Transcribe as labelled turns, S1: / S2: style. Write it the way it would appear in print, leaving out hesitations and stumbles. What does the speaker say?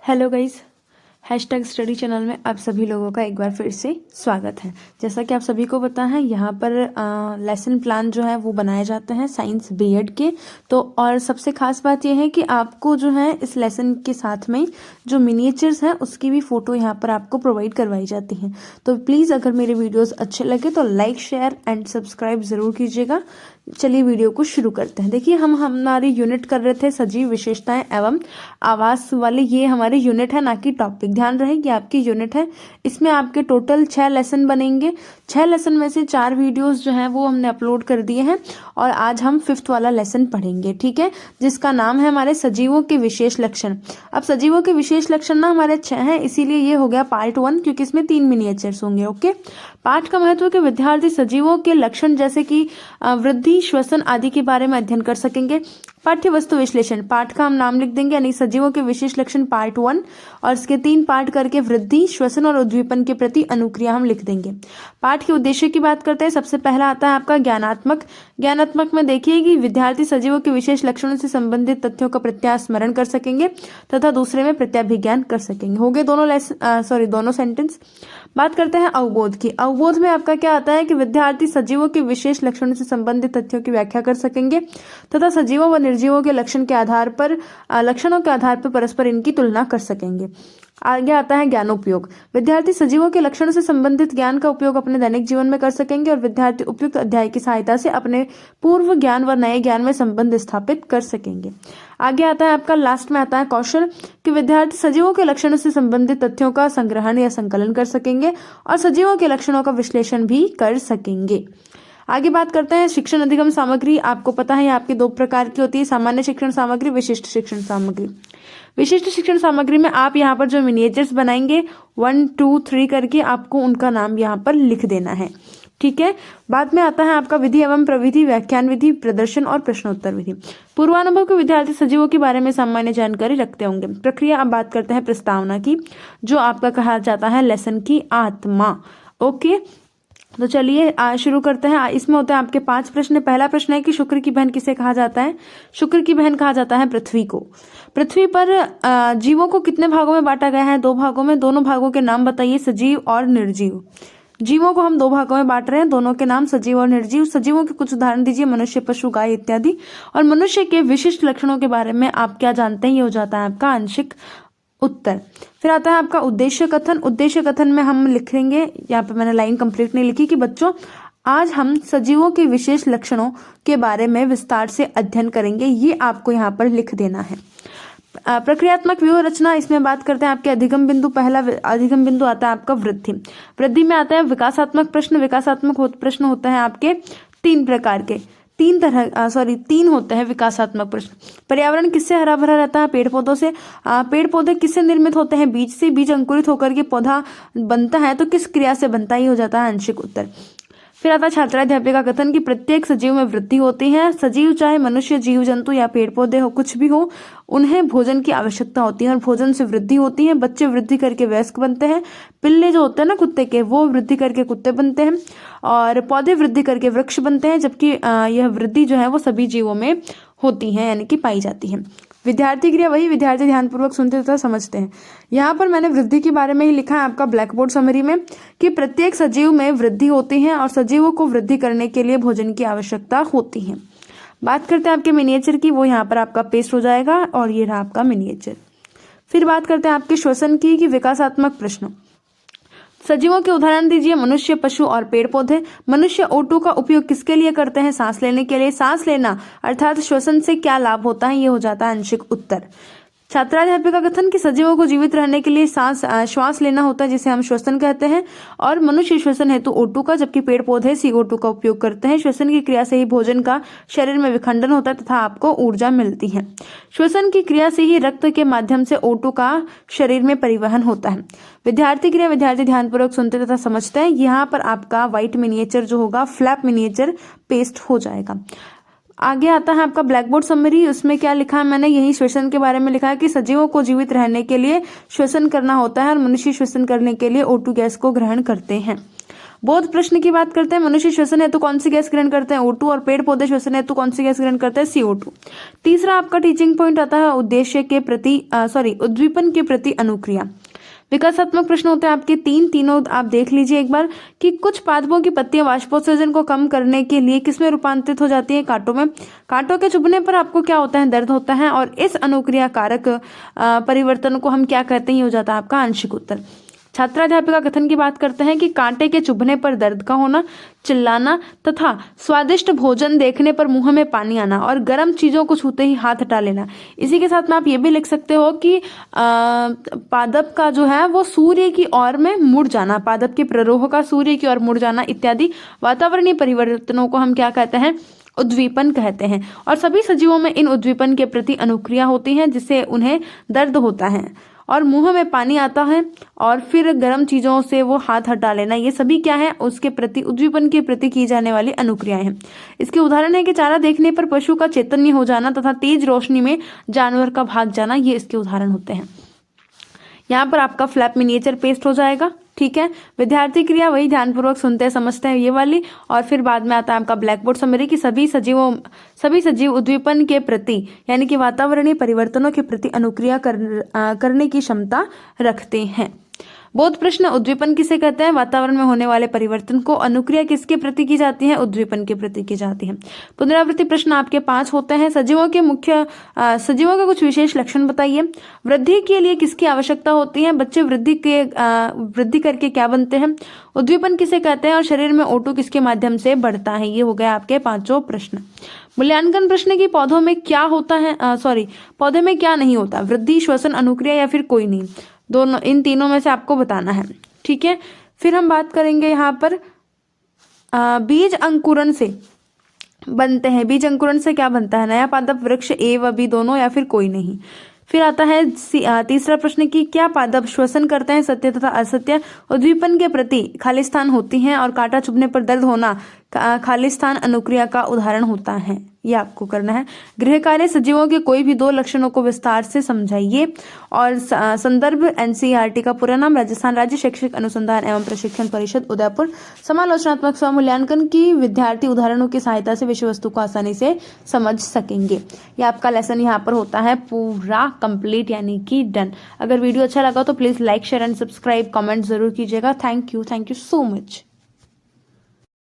S1: Hello guys, hashtag study channel में आप सभी लोगों का एक बार फिर से स्वागत है। जैसा कि आप सभी को पता है, यहाँ पर लेसन प्लान जो है वो बनाए जाते हैं साइंस बीएड के। तो और सबसे खास बात यह है कि आपको जो है इस लेसन के साथ में जो मिनिएचर्स हैं उसकी भी फ़ोटो यहाँ पर आपको प्रोवाइड करवाई जाती हैं। तो प्लीज़ अगर मेरे वीडियोस अच्छे लगे तो लाइक, शेयर एंड सब्सक्राइब ज़रूर कीजिएगा। चलिए वीडियो को शुरू करते हैं। देखिए, हम हमारी यूनिट कर रहे थे सजीव विशेषताएं एवं आवास वाले। ये हमारे यूनिट है, ना कि टॉपिक। ध्यान रहे कि आपकी यूनिट है। इसमें आपके टोटल 6 लेसन बनेंगे। 6 लेसन में से 4 वीडियोस जो हैं वो हमने अपलोड कर दिए हैं और आज हम 5th वाला लेसन पढ़ेंगे, ठीक है, जिसका नाम है हमारे सजीवों के विशेष लक्षण। अब सजीवों के विशेष लक्षण ना हमारे 6 हैं, इसीलिए ये हो गया पार्ट 1, क्योंकि इसमें 3 मिनिएचर्स होंगे। ओके, पाठ का महत्व कि विद्यार्थी सजीवों के लक्षण जैसे कि वृद्धि, श्वसन आदि के बारे में अध्ययन कर सकेंगे। पाठ्य वस्तु विश्लेषण, पाठ का हम नाम लिख देंगे, यानी सजीवों के विशेष लक्षण पार्ट 1, और इसके 3 पार्ट करके वृद्धि, श्वसन और उद्दीपन के प्रति अनुक्रिया हम लिख देंगे। पाठ के उद्देश्य की बात करते हैं। सबसे पहला आता है आपका ज्ञानात्मक। ज्ञानात्मक में देखिए कि विद्यार्थी सजीवों के विशेष लक्षणों से संबंधित तथ्यों का प्रत्यास्मरण कर सकेंगे तथा दूसरे में प्रत्याभिज्ञान कर सकेंगे। हो गए दोनों सेंटेंस। बात करते हैं अवबोध की। अवबोध में आपका क्या आता है कि विद्यार्थी सजीवों के विशेष लक्षणों से संबंधित तथ्यों की व्याख्या कर सकेंगे तथा सजीवों व निर्जीवों के लक्षणों के आधार पर परस्पर इनकी तुलना कर सकेंगे। आगे आता है ज्ञानोपयोग। विद्यार्थी सजीवों के लक्षणों से संबंधित ज्ञान का उपयोग अपने दैनिक जीवन में कर सकेंगे और विद्यार्थी उपयुक्त अध्याय की सहायता से अपने पूर्व ज्ञान व नए ज्ञान में संबंध स्थापित कर सकेंगे। आगे आता है आपका लास्ट में आता है कौशल, कि विद्यार्थी सजीवों के लक्षणों से संबंधित तथ्यों का संग्रहण या संकलन कर सकेंगे और सजीवों के लक्षणों का विश्लेषण भी कर सकेंगे। आगे बात करते हैं शिक्षण अधिगम सामग्री। आपको पता है ये आपकी 2 प्रकार की होती है, सामान्य शिक्षण सामग्री, विशिष्ट शिक्षण सामग्री। विशिष्ट शिक्षण सामग्री में आप यहाँ पर जो मिनिएचर्स बनाएंगे 1, 2, 3 करके आपको उनका नाम यहाँ पर लिख देना है, ठीक है। बाद में आता है आपका विधि एवं प्रविधि, व्याख्यान विधि, प्रदर्शन और प्रश्नोत्तर विधि। पूर्वानुभव के विद्यार्थी सजीवों के बारे में सामान्य जानकारी रखते होंगे। प्रक्रिया, अब बात करते हैं प्रस्तावना की, जो आपका कहा जाता है लेसन की आत्मा। ओके, तो चलिए शुरू करते हैं। इसमें होता है आपके 5 प्रश्न। पहला प्रश्न है कि शुक्र की बहन किसे कहा जाता है? शुक्र की बहन कहा जाता है पृथ्वी को। पृथ्वी पर जीवों को कितने भागों में बांटा गया है? 2 भागों में। दोनों भागों के नाम बताइए, सजीव और निर्जीव। जीवों को हम 2 भागों में बांट रहे हैं, दोनों के नाम सजीव और निर्जीव। सजीवों के कुछ उदाहरण दीजिए, मनुष्य, पशु, गाय इत्यादि। और मनुष्य के विशिष्ट लक्षणों के बारे में आप क्या जानते हैं? ये हो जाता है आपका आंशिक उत्तर। फिर आता है आपका उद्देश्य कथन। उद्देश्य कथन में हम लिखेंगे, यहाँ पे मैंने लाइन कंप्लीट नहीं लिखी, कि बच्चों आज हम सजीवों के विशेष लक्षणों के बारे में विस्तार से अध्ययन करेंगे, ये आपको यहाँ पर लिख देना है। प्रक्रियात्मक व्यूह रचना, इसमें बात करते हैं आपके अधिगम बिंदु। पहला अधिगम बिंदु आता है आपका वृद्धि। वृद्धि में आता है विकासात्मक प्रश्न। विकासात्मक प्रश्न होता है आपके 3 प्रकार के, 3 होते हैं विकासात्मक प्रश्न। पर्यावरण किससे हरा भरा रहता है? पेड़ पौधों से। पेड़ पौधे किससे निर्मित होते हैं? बीज से। बीज अंकुरित होकर के पौधा बनता है, तो किस क्रिया से बनता है? ये हो जाता है आंशिक उत्तर। फिर आता है छात्राध्यापक का कथन, कि प्रत्येक सजीव में वृद्धि होती है। सजीव चाहे मनुष्य, जीव जंतु या पेड़ पौधे हो, कुछ भी हो, उन्हें भोजन की आवश्यकता होती है और भोजन से वृद्धि होती है। बच्चे वृद्धि करके वयस्क बनते हैं। पिल्ले जो होते हैं ना कुत्ते के, वो वृद्धि करके कुत्ते बनते हैं। और पौधे वृद्धि करके वृक्ष बनते हैं, जबकि यह वृद्धि जो है वो सभी जीवों में होती है, यानी कि पाई जाती है। विद्यार्थी क्रिया, वही विद्यार्थी ध्यानपूर्वक सुनते तथा समझते हैं। यहाँ पर मैंने वृद्धि के बारे में ही लिखा है आपका ब्लैक बोर्ड समरी में, कि प्रत्येक सजीव में वृद्धि होती है और सजीवों को वृद्धि करने के लिए भोजन की आवश्यकता होती है। बात करते हैं आपके मिनिएचर की, वो यहाँ पर आपका पेस्ट हो जाएगा और ये रहा आपका मिनिएचर। फिर बात करते हैं आपके श्वसन की, कि विकासात्मक प्रश्न। सजीवों के उदाहरण दीजिए, मनुष्य, पशु और पेड़ पौधे। मनुष्य O2 का उपयोग किसके लिए करते हैं? सांस लेने के लिए। सांस लेना अर्थात श्वसन से क्या लाभ होता है? ये हो जाता है आंशिक उत्तर। छात्राध्यापक का कथन, कि सजीवों को जीवित रहने के लिए श्वास लेना होता है, जिसे हम श्वसन कहते हैं, और मनुष्य श्वसन हेतु O2 का, जबकि पेड़ पौधे CO2 का उपयोग करते हैं। श्वसन की क्रिया से ही भोजन का शरीर में विखंडन होता है तथा आपको ऊर्जा मिलती है। श्वसन की क्रिया से ही रक्त के माध्यम से O2 का शरीर में परिवहन होता है। विद्यार्थी क्रिया, विद्यार्थी ध्यानपूर्वक सुनते तथा समझते हैं। यहाँ पर आपका व्हाइट मिनिएचर जो होगा, फ्लैप मिनिएचर पेस्ट हो जाएगा। आगे आता है आपका ब्लैक बोर्ड समरी। उसमें क्या लिखा है मैंने? यही श्वसन के बारे में लिखा है, कि सजीवों को जीवित रहने के लिए श्वसन करना होता है और मनुष्य श्वसन करने के लिए O2 गैस को ग्रहण करते हैं। बोध प्रश्न की बात करते हैं, मनुष्य श्वसन हेतु कौन सी गैस ग्रहण करते हैं, O2, और पेड़ पौधे श्वसन हेतु कौन सी गैस ग्रहण करते हैं, CO2। तीसरा आपका टीचिंग पॉइंट आता है उद्देश्य के प्रति उद्दीपन के प्रति अनुक्रिया। विकासात्मक प्रश्न होते हैं आपके तीनों आप देख लीजिए एक बार कि कुछ पादपों की पत्तियां वाष्पोत्सर्जन को कम करने के लिए किसमें रूपांतरित हो जाती है, कांटों में। कांटों के चुभने पर आपको क्या होता है, दर्द होता है, और इस अनुक्रिया कारक परिवर्तन को हम क्या कहते हैं, ये हो जाता है आपका आंशिक उत्तर। छात्राध्यापिका कथन की बात करते हैं कि कांटे के चुभने पर दर्द का होना, चिल्लाना तथा स्वादिष्ट भोजन देखने पर मुंह में पानी आना और गर्म चीजों को छूते ही हाथ हटा लेना। इसी के साथ में आप ये भी लिख सकते हो कि पादप का जो है वो सूर्य की ओर में मुड़ जाना, पादप के प्ररोह का सूर्य की ओर मुड़ जाना इत्यादि वातावरणीय परिवर्तनों को हम क्या कहते हैं, उद्दीपन कहते हैं। और सभी सजीवों में इन उद्दीपन के प्रति अनुक्रिया होती है जिससे उन्हें दर्द होता है और मुंह में पानी आता है और फिर गर्म चीजों से वो हाथ हटा लेना, ये सभी क्या है, उसके प्रति उद्दीपन के प्रति की जाने वाली अनुक्रियाएं हैं। इसके उदाहरण है कि चारा देखने पर पशु का चैतन्य हो जाना तथा तेज रोशनी में जानवर का भाग जाना, ये इसके उदाहरण होते हैं। यहाँ पर आपका फ्लैप मिनिएचर पेस्ट हो जाएगा, ठीक है। विद्यार्थी क्रिया वही ध्यानपूर्वक सुनते हैं समझते हैं ये वाली, और फिर बाद में आता है आपका ब्लैक बोर्ड समरी कि सभी सजीव उद्दीपन के प्रति यानी कि वातावरणीय परिवर्तनों के प्रति अनुक्रिया करने की क्षमता रखते हैं। बोध प्रश्न, उद्दीपन किसे कहते हैं, वातावरण में होने वाले परिवर्तन को। अनुक्रिया किसके प्रति की जाती है, उद्दीपन के प्रति की जाती है। पुनरावृत्ति प्रश्न आपके 5 होते हैं। सजीवों के कुछ विशेष लक्षण बताइए। वृद्धि के लिए किसकी आवश्यकता होती है, बच्चे वृद्धि करके क्या बनते हैं। उद्दीपन किसे कहते हैं और शरीर में O2 किसके माध्यम से बढ़ता है। ये हो गए आपके 5 प्रश्न। मूल्यांकन प्रश्न की पौधों में क्या होता है, पौधे में क्या नहीं होता, वृद्धि, श्वसन, अनुक्रिया या फिर कोई नहीं, दोनों, इन तीनों में से आपको बताना है, ठीक है। फिर हम बात करेंगे यहाँ पर बीज अंकुरण से बनते हैं। बीज अंकुरण से क्या बनता है, नया पादप, वृक्ष, A व B दोनों या फिर कोई नहीं। फिर आता है तीसरा प्रश्न कि क्या पादप श्वसन करते हैं, सत्य तथा असत्य। उद्दीपन के प्रति खालिस्तान होती हैं और कांटा चुभने पर दर्द होना खालिस्तान अनुक्रिया का उदाहरण होता है, ये आपको करना है। गृह कार्य, सजीवों के कोई भी 2 लक्षणों को विस्तार से समझाइए। और संदर्भ NCERT का पूरा नाम राजस्थान राज्य शैक्षिक अनुसंधान एवं प्रशिक्षण परिषद उदयपुर। समालोचनात्मक स्वमूल्यांकन की विद्यार्थी उदाहरणों की सहायता से विषय वस्तु को आसानी से समझ सकेंगे। ये आपका लेसन यहाँ पर होता है पूरा कंप्लीट यानी कि डन। अगर वीडियो अच्छा लगा तो please like, share and subscribe, comment जरूर कीजिएगा। Thank you so much.